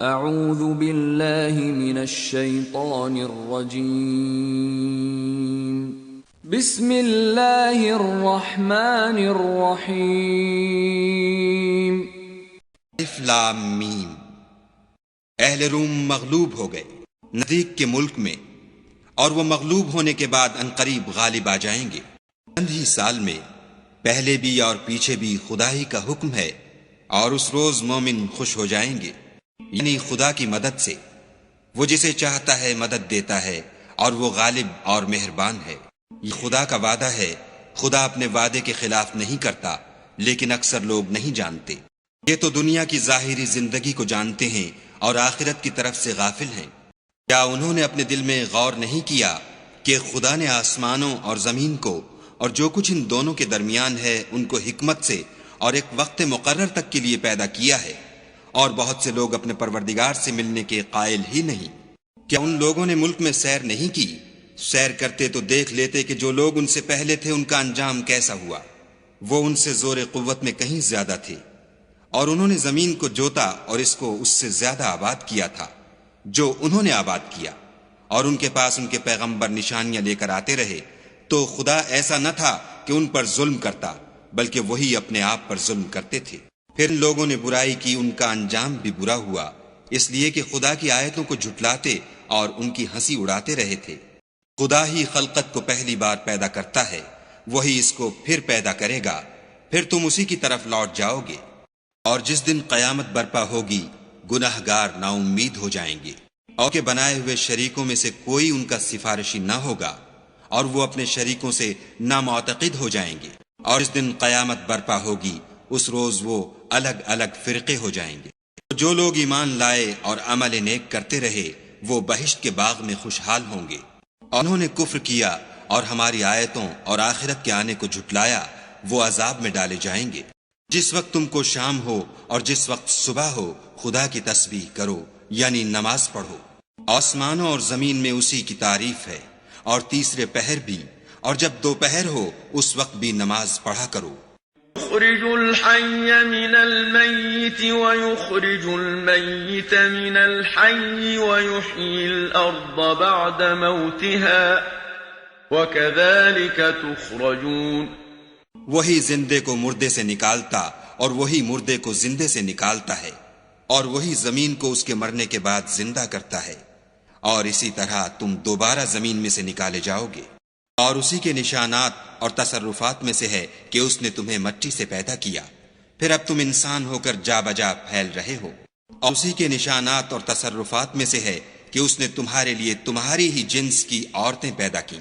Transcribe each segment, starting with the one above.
اعوذ باللہ من الشیطان الرجیم بسم اللہ الرحمن الرحیم الف لام میم۔ اہل روم مغلوب ہو گئے نزدیک کے ملک میں، اور وہ مغلوب ہونے کے بعد عنقریب غالب آ جائیں گے۔ چند ہی سال میں پہلے بھی اور پیچھے بھی خدا ہی کا حکم ہے، اور اس روز مومن خوش ہو جائیں گے، یعنی خدا کی مدد سے۔ وہ جسے چاہتا ہے مدد دیتا ہے، اور وہ غالب اور مہربان ہے۔ یہ خدا کا وعدہ ہے، خدا اپنے وعدے کے خلاف نہیں کرتا، لیکن اکثر لوگ نہیں جانتے۔ یہ تو دنیا کی ظاہری زندگی کو جانتے ہیں اور آخرت کی طرف سے غافل ہیں۔ کیا انہوں نے اپنے دل میں غور نہیں کیا کہ خدا نے آسمانوں اور زمین کو اور جو کچھ ان دونوں کے درمیان ہے ان کو حکمت سے اور ایک وقت مقرر تک کے لیے پیدا کیا ہے، اور بہت سے لوگ اپنے پروردگار سے ملنے کے قائل ہی نہیں۔ کیا ان لوگوں نے ملک میں سیر نہیں کی؟ سیر کرتے تو دیکھ لیتے کہ جو لوگ ان سے پہلے تھے ان کا انجام کیسا ہوا۔ وہ ان سے زور قوت میں کہیں زیادہ تھے، اور انہوں نے زمین کو جوتا اور اس کو اس سے زیادہ آباد کیا تھا جو انہوں نے آباد کیا، اور ان کے پاس ان کے پیغمبر نشانیاں لے کر آتے رہے۔ تو خدا ایسا نہ تھا کہ ان پر ظلم کرتا، بلکہ وہی اپنے آپ پر ظلم کرتے تھے۔ پھر لوگوں نے برائی کی، ان کا انجام بھی برا ہوا، اس لیے کہ خدا کی آیتوں کو جھٹلاتے اور ان کی ہنسی اڑاتے رہے تھے۔ خدا ہی خلقت کو پہلی بار پیدا کرتا ہے، وہی اس کو پھر پیدا کرے گا، پھر تم اسی کی طرف لوٹ جاؤ گے۔ اور جس دن قیامت برپا ہوگی، گناہگار نا امید ہو جائیں گے، اور کے بنائے ہوئے شریکوں میں سے کوئی ان کا سفارشی نہ ہوگا، اور وہ اپنے شریکوں سے نامعتقد ہو جائیں گے۔ اور اس دن قیامت برپا ہوگی، اس روز وہ الگ الگ فرقے ہو جائیں گے۔ جو لوگ ایمان لائے اور عمل نیک کرتے رہے وہ بہشت کے باغ میں خوشحال ہوں گے۔ اور انہوں نے کفر کیا اور ہماری آیتوں اور آخرت کے آنے کو جھٹلایا، وہ عذاب میں ڈالے جائیں گے۔ جس وقت تم کو شام ہو اور جس وقت صبح ہو، خدا کی تسبیح کرو، یعنی نماز پڑھو۔ آسمانوں اور زمین میں اسی کی تعریف ہے، اور تیسرے پہر بھی، اور جب دوپہر ہو اس وقت بھی نماز پڑھا کرو۔ يخرج الحي من الميت ويخرج الميت من الحي ويحيي الأرض بعد موتها وكذلك تخرجون۔ وہی زندے کو مردے سے نکالتا اور وہی مردے کو زندے سے نکالتا ہے، اور وہی زمین کو اس کے مرنے کے بعد زندہ کرتا ہے، اور اسی طرح تم دوبارہ زمین میں سے نکالے جاؤ گے۔ اور اسی کے نشانات اور تصرفات میں سے ہے کہ اس نے تمہیں مٹی سے پیدا کیا، پھر اب تم انسان ہو کر جا بجا پھیل رہے ہو۔ اور اسی کے نشانات اور تصرفات میں سے ہے کہ اس نے تمہارے لیے تمہاری ہی جنس کی عورتیں پیدا کی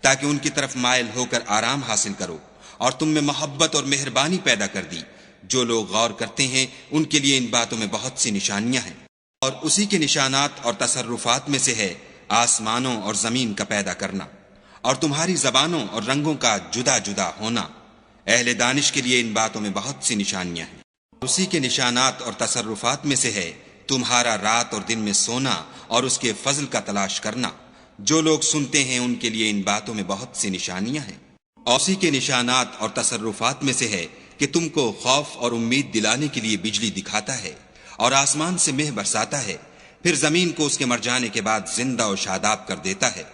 تاکہ ان کی طرف مائل ہو کر آرام حاصل کرو، اور تم میں محبت اور مہربانی پیدا کر دی۔ جو لوگ غور کرتے ہیں ان کے لیے ان باتوں میں بہت سی نشانیاں ہیں۔ اور اسی کے نشانات اور تصرفات میں سے ہے آسمانوں اور زمین کا پیدا کرنا، اور تمہاری زبانوں اور رنگوں کا جدا جدا ہونا۔ اہل دانش کے لیے ان باتوں میں بہت سی نشانیاں ہیں۔ اسی کے نشانات اور تصرفات میں سے ہے تمہارا رات اور دن میں سونا اور اس کے فضل کا تلاش کرنا۔ جو لوگ سنتے ہیں ان کے لیے ان باتوں میں بہت سی نشانیاں ہیں۔ اسی کے نشانات اور تصرفات میں سے ہے کہ تم کو خوف اور امید دلانے کے لیے بجلی دکھاتا ہے، اور آسمان سے مہ برساتا ہے، پھر زمین کو اس کے مر جانے کے بعد زندہ و شاداب کر دیتا ہے۔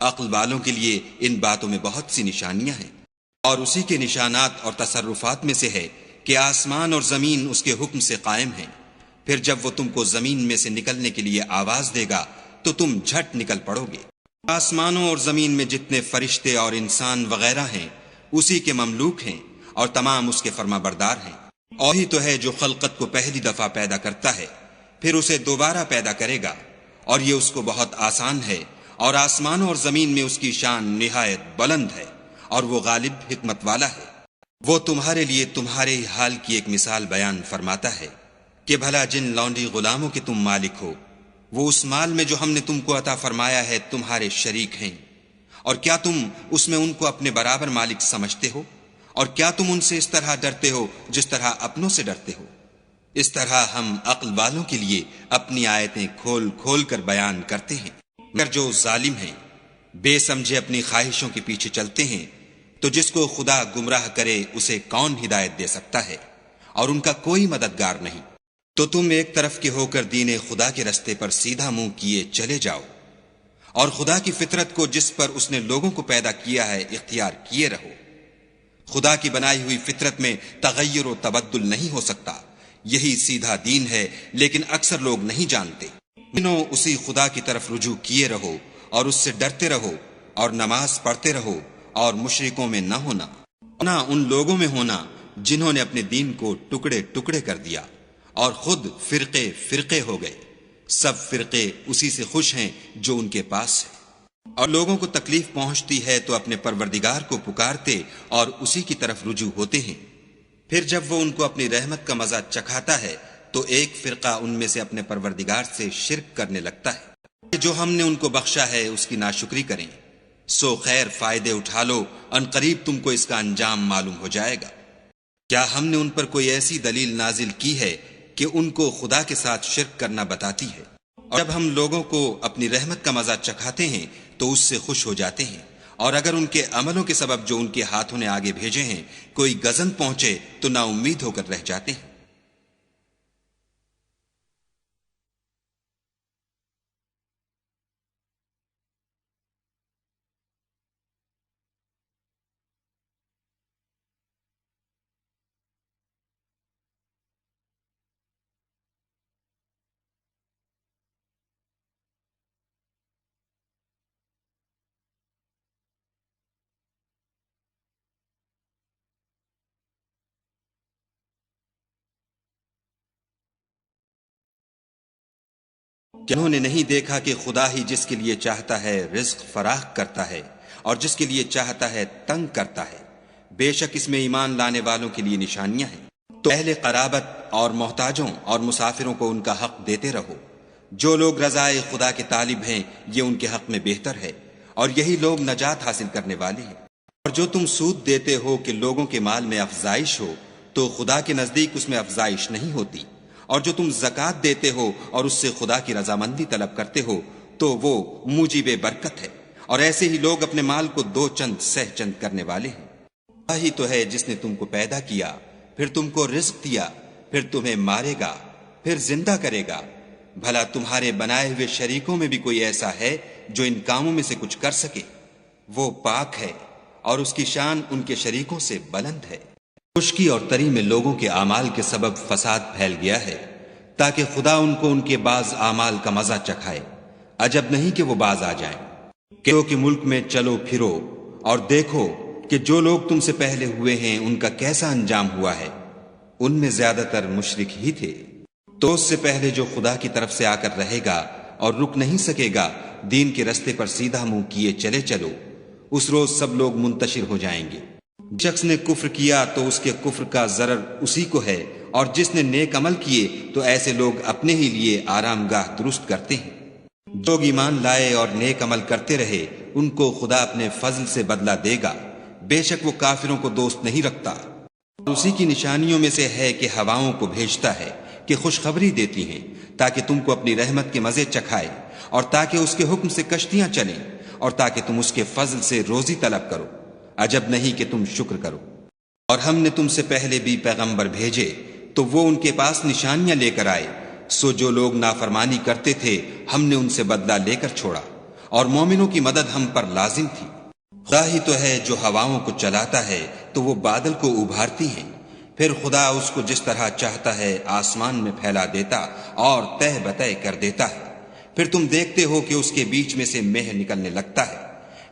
عقل والوں کے لیے ان باتوں میں بہت سی نشانیاں ہیں۔ اور اسی کے نشانات اور تصرفات میں سے ہے کہ آسمان اور زمین اس کے حکم سے قائم ہیں، پھر جب وہ تم کو زمین میں سے نکلنے کے لیے آواز دے گا تو تم جھٹ نکل پڑو گے۔ آسمانوں اور زمین میں جتنے فرشتے اور انسان وغیرہ ہیں اسی کے مملوک ہیں، اور تمام اس کے فرما بردار ہیں۔ وہی تو ہے جو خلقت کو پہلی دفعہ پیدا کرتا ہے، پھر اسے دوبارہ پیدا کرے گا، اور یہ اس کو بہت آسان ہے۔ اور آسمانوں اور زمین میں اس کی شان نہایت بلند ہے، اور وہ غالب حکمت والا ہے۔ وہ تمہارے لیے تمہارے ہی حال کی ایک مثال بیان فرماتا ہے کہ بھلا جن لونڈی غلاموں کے تم مالک ہو، وہ اس مال میں جو ہم نے تم کو عطا فرمایا ہے تمہارے شریک ہیں، اور کیا تم اس میں ان کو اپنے برابر مالک سمجھتے ہو؟ اور کیا تم ان سے اس طرح ڈرتے ہو جس طرح اپنوں سے ڈرتے ہو؟ اس طرح ہم عقل والوں کے لیے اپنی آیتیں کھول کھول کر بیان کرتے ہیں۔ مگر جو ظالم ہیں، بے سمجھے اپنی خواہشوں کے پیچھے چلتے ہیں، تو جس کو خدا گمراہ کرے اسے کون ہدایت دے سکتا ہے؟ اور ان کا کوئی مددگار نہیں۔ تو تم ایک طرف کے ہو کر دین خدا کے رستے پر سیدھا منہ کیے چلے جاؤ، اور خدا کی فطرت کو جس پر اس نے لوگوں کو پیدا کیا ہے اختیار کیے رہو۔ خدا کی بنائی ہوئی فطرت میں تغیر و تبدل نہیں ہو سکتا، یہی سیدھا دین ہے، لیکن اکثر لوگ نہیں جانتے۔ انہوں اسی خدا کی طرف رجوع کیے رہو اور اس سے ڈرتے رہو، اور نماز پڑھتے رہو، اور مشرکوں میں نہ ہونا، نہ ان لوگوں میں ہونا جنہوں نے اپنے دین کو ٹکڑے ٹکڑے کر دیا اور خود فرقے فرقے ہو گئے۔ سب فرقے اسی سے خوش ہیں جو ان کے پاس ہے، اور لوگوں کو تکلیف پہنچتی ہے تو اپنے پروردگار کو پکارتے اور اسی کی طرف رجوع ہوتے ہیں۔ پھر جب وہ ان کو اپنی رحمت کا مزہ چکھاتا ہے تو ایک فرقہ ان میں سے اپنے پروردگار سے شرک کرنے لگتا ہے۔ جو ہم نے ان کو بخشا ہے اس کی ناشکری کریں، سو خیر فائدے اٹھا لو، ان قریب تم کو اس کا انجام معلوم ہو جائے گا۔ کیا ہم نے ان پر کوئی ایسی دلیل نازل کی ہے کہ ان کو خدا کے ساتھ شرک کرنا بتاتی ہے؟ اور جب ہم لوگوں کو اپنی رحمت کا مزہ چکھاتے ہیں تو اس سے خوش ہو جاتے ہیں، اور اگر ان کے عملوں کے سبب جو ان کے ہاتھوں نے آگے بھیجے ہیں کوئی گزن پہنچے تو نا امید ہو کر رہ جاتے ہیں۔ انہوں نے نہیں دیکھا کہ خدا ہی جس کے لیے چاہتا ہے رزق فراخ کرتا ہے اور جس کے لیے چاہتا ہے تنگ کرتا ہے۔ بے شک اس میں ایمان لانے والوں کے لیے نشانیاں ہیں۔ تو اہل قرابت اور محتاجوں اور مسافروں کو ان کا حق دیتے رہو۔ جو لوگ رضائے خدا کے طالب ہیں یہ ان کے حق میں بہتر ہے، اور یہی لوگ نجات حاصل کرنے والے ہیں۔ اور جو تم سود دیتے ہو کہ لوگوں کے مال میں افزائش ہو، تو خدا کے نزدیک اس میں افزائش نہیں ہوتی۔ اور جو تم زکوٰۃ دیتے ہو اور اس سے خدا کی رضامندی طلب کرتے ہو تو وہ موجب برکت ہے، اور ایسے ہی لوگ اپنے مال کو دو چند سہ چند کرنے والے ہیں۔ وہی تو ہے جس نے تم کو پیدا کیا، پھر تم کو رزق دیا، پھر تمہیں مارے گا، پھر زندہ کرے گا۔ بھلا تمہارے بنائے ہوئے شریکوں میں بھی کوئی ایسا ہے جو ان کاموں میں سے کچھ کر سکے؟ وہ پاک ہے اور اس کی شان ان کے شریکوں سے بلند ہے۔ خشکی اور تری میں لوگوں کے اعمال کے سبب فساد پھیل گیا ہے، تاکہ خدا ان کو ان کے بعض اعمال کا مزہ چکھائے۔ عجب نہیں کہ وہ باز آ جائیں۔ کہ ملک میں چلو پھرو اور دیکھو کہ جو لوگ تم سے پہلے ہوئے ہیں ان کا کیسا انجام ہوا ہے۔ ان میں زیادہ تر مشرک ہی تھے۔ تو اس سے پہلے جو خدا کی طرف سے آ کر رہے گا اور رک نہیں سکے گا، دین کے رستے پر سیدھا منہ کیے چلے چلو، اس روز سب لوگ منتشر ہو جائیں گے۔ شخص نے کفر کیا تو اس کے کفر کا ضرر اسی کو ہے، اور جس نے نیک عمل کیے تو ایسے لوگ اپنے ہی لیے آرام گاہ درست کرتے ہیں۔ جو ایمان لائے اور نیک عمل کرتے رہے ان کو خدا اپنے فضل سے بدلہ دے گا، بے شک وہ کافروں کو دوست نہیں رکھتا۔ اور اسی کی نشانیوں میں سے ہے کہ ہواؤں کو بھیجتا ہے کہ خوشخبری دیتی ہیں تاکہ تم کو اپنی رحمت کے مزے چکھائے، اور تاکہ اس کے حکم سے کشتیاں چلیں، اور تاکہ تم اس کے فضل سے روزی طلب کرو۔ عجب نہیں کہ تم شکر کرو۔ اور ہم نے تم سے پہلے بھی پیغمبر بھیجے تو وہ ان کے پاس نشانیاں لے کر آئے، سو جو لوگ نافرمانی کرتے تھے ہم نے ان سے بدلہ لے کر چھوڑا، اور مومنوں کی مدد ہم پر لازم تھی۔ خدا ہی تو ہے جو ہواؤں کو چلاتا ہے تو وہ بادل کو ابھارتی ہیں، پھر خدا اس کو جس طرح چاہتا ہے آسمان میں پھیلا دیتا اور تہ بتہ کر دیتا ہے۔ پھر تم دیکھتے ہو کہ اس کے بیچ میں سے مہ نکلنے لگتا ہے،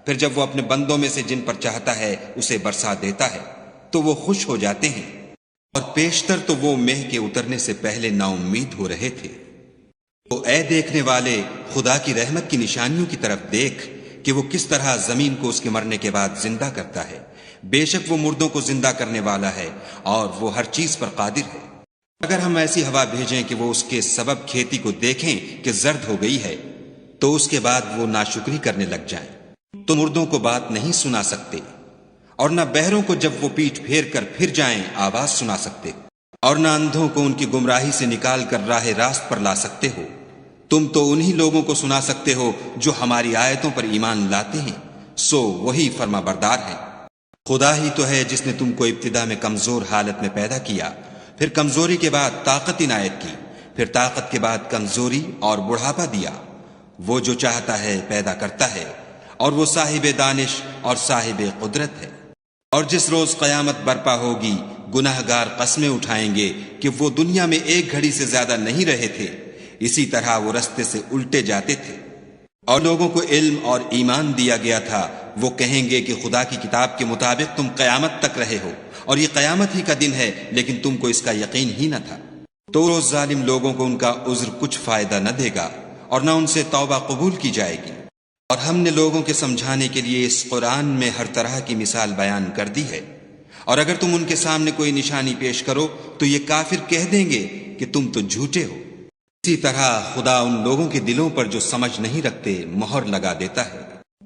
پھر جب وہ اپنے بندوں میں سے جن پر چاہتا ہے اسے برسا دیتا ہے تو وہ خوش ہو جاتے ہیں، اور پیشتر تو وہ مہ کے اترنے سے پہلے نا امید ہو رہے تھے۔ تو اے دیکھنے والے، خدا کی رحمت کی نشانیوں کی طرف دیکھ کہ وہ کس طرح زمین کو اس کے مرنے کے بعد زندہ کرتا ہے۔ بے شک وہ مردوں کو زندہ کرنے والا ہے اور وہ ہر چیز پر قادر ہے۔ اگر ہم ایسی ہوا بھیجیں کہ وہ اس کے سبب کھیتی کو دیکھیں کہ زرد ہو گئی ہے تو اس کے بعد وہ ناشکری کرنے لگ جائیں، تو مردوں کو بات نہیں سنا سکتے، اور نہ بہروں کو جب وہ پیٹھ پھیر کر پھر جائیں آواز سنا سکتے، اور نہ اندھوں کو ان کی گمراہی سے نکال کر راہ راست پر لا سکتے ہو۔ تم تو انہی لوگوں کو سنا سکتے ہو جو ہماری آیتوں پر ایمان لاتے ہیں، سو وہی فرما بردار ہیں۔ خدا ہی تو ہے جس نے تم کو ابتدا میں کمزور حالت میں پیدا کیا، پھر کمزوری کے بعد طاقت عنایت کی، پھر طاقت کے بعد کمزوری اور بڑھاپا دیا۔ وہ جو چاہتا ہے پیدا کرتا ہے، اور وہ صاحب دانش اور صاحب قدرت ہے۔ اور جس روز قیامت برپا ہوگی، گناہگار قسمیں اٹھائیں گے کہ وہ دنیا میں ایک گھڑی سے زیادہ نہیں رہے تھے، اسی طرح وہ رستے سے الٹے جاتے تھے۔ اور لوگوں کو علم اور ایمان دیا گیا تھا، وہ کہیں گے کہ خدا کی کتاب کے مطابق تم قیامت تک رہے ہو، اور یہ قیامت ہی کا دن ہے، لیکن تم کو اس کا یقین ہی نہ تھا۔ تو روز ظالم لوگوں کو ان کا عذر کچھ فائدہ نہ دے گا، اور نہ ان سے توبہ قبول کی جائے گی۔ اور ہم نے لوگوں کے سمجھانے کے لیے اس قرآن میں ہر طرح کی مثال بیان کر دی ہے، اور اگر تم ان کے سامنے کوئی نشانی پیش کرو تو یہ کافر کہہ دیں گے کہ تم تو جھوٹے ہو۔ اسی طرح خدا ان لوگوں کے دلوں پر جو سمجھ نہیں رکھتے مہر لگا دیتا ہے۔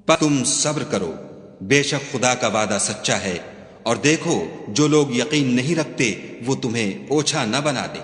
پر تم صبر کرو، بے شک خدا کا وعدہ سچا ہے، اور دیکھو جو لوگ یقین نہیں رکھتے وہ تمہیں اوچھا نہ بنا دیں۔